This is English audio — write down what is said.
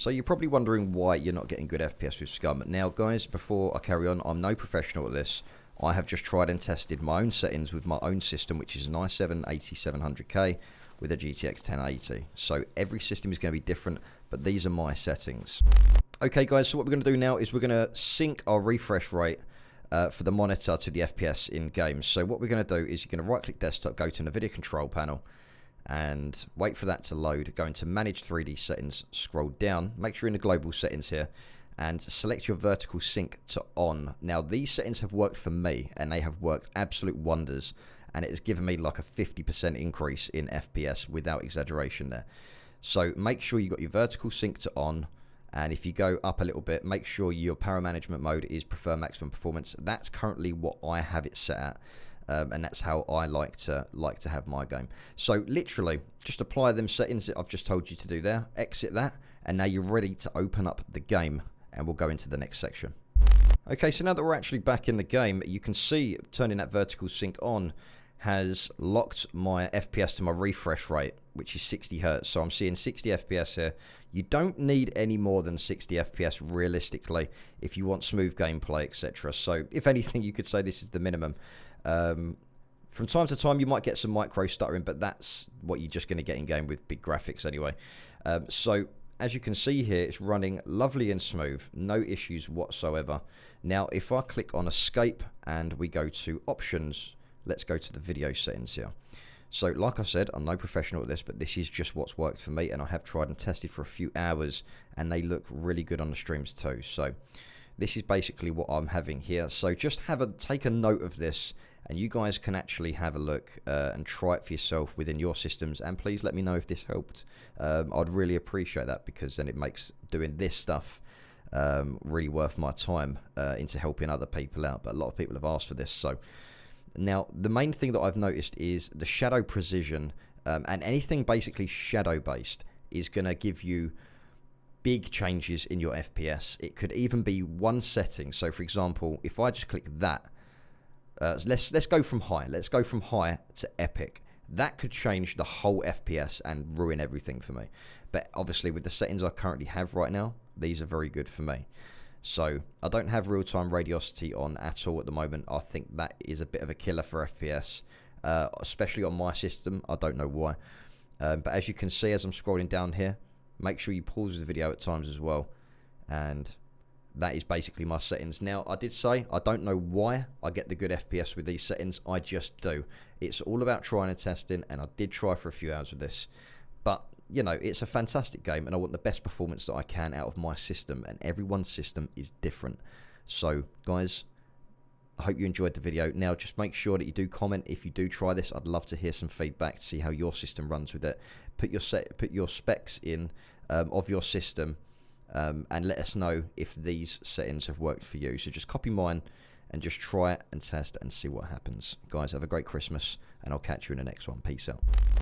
So you're probably wondering why you're not getting good FPS with Scum. Now guys, before I carry on, I'm no professional at this. I have just tried and tested my own settings with my own system, which is an i7 8700K with a GTX 1080. So every system is going to be different, but these are my settings. Okay guys, so what we're going to do now is we're going to sync our refresh rate for the monitor to the FPS in games. So what we're going to do is you're going to right click desktop, go to the video control panel, and wait for that to load. Go into manage 3D settings, scroll down, make sure you're in the global settings here, and select your vertical sync to on. Now these settings have worked for me and they have worked absolute wonders, and it has given me like a 50% increase in FPS without exaggeration there. So make sure you got your vertical sync to on, and if you go up a little bit, make sure your power management mode is prefer maximum performance. That's currently what I have it set at. And that's how I like to have my game. So literally, just apply them settings that I've just told you to do there, exit that, and now you're ready to open up the game, and we'll go into the next section. Okay, so now that we're actually back in the game, you can see turning that vertical sync on has locked my FPS to my refresh rate, which is 60 Hz. So I'm seeing 60 FPS here. You don't need any more than 60 FPS realistically if you want smooth gameplay, etc. So if anything, you could say this is the minimum. From time to time you might get some micro stuttering, but that's what you're just going to get in game with big graphics anyway. So as you can see here, it's running lovely and smooth, no issues whatsoever. Now if I click on escape and we go to options, let's go to the video settings here. So like I said, I'm no professional at this, but this is just what's worked for me, and I have tried and tested for a few hours and they look really good on the streams too. So this is basically what I'm having here. So just take a note of this, and you guys can actually have a look and try it for yourself within your systems, and please let me know if this helped. I'd really appreciate that, because then it makes doing this stuff really worth my time into helping other people out. But a lot of people have asked for this. So now the main thing that I've noticed is the shadow precision, and anything basically shadow based is going to give you big changes in your FPS. It could even be one setting. So for example, if I just click that, let's go from high. Let's go from high to epic. That could change the whole FPS and ruin everything for me. But obviously with the settings I currently have right now, these are very good for me. So I don't have real-time radiosity on at all at the moment. I think that is a bit of a killer for FPS, especially on my system. I don't know why. But as you can see, as I'm scrolling down here, make sure you pause the video at times as well. And that is basically my settings. Now, I did say I don't know why I get the good FPS with these settings. I just do. It's all about trying and testing, and I did try for a few hours with this. But, you know, it's a fantastic game, and I want the best performance that I can out of my system, and everyone's system is different. So, guys, I hope you enjoyed the video. Now, just make sure that you do comment if you do try this. I'd love to hear some feedback to see how your system runs with it. Put your specs in of your system, and let us know if these settings have worked for you. So just copy mine and just try it and test and see what happens. Guys, have a great Christmas, and I'll catch you in the next one. Peace out.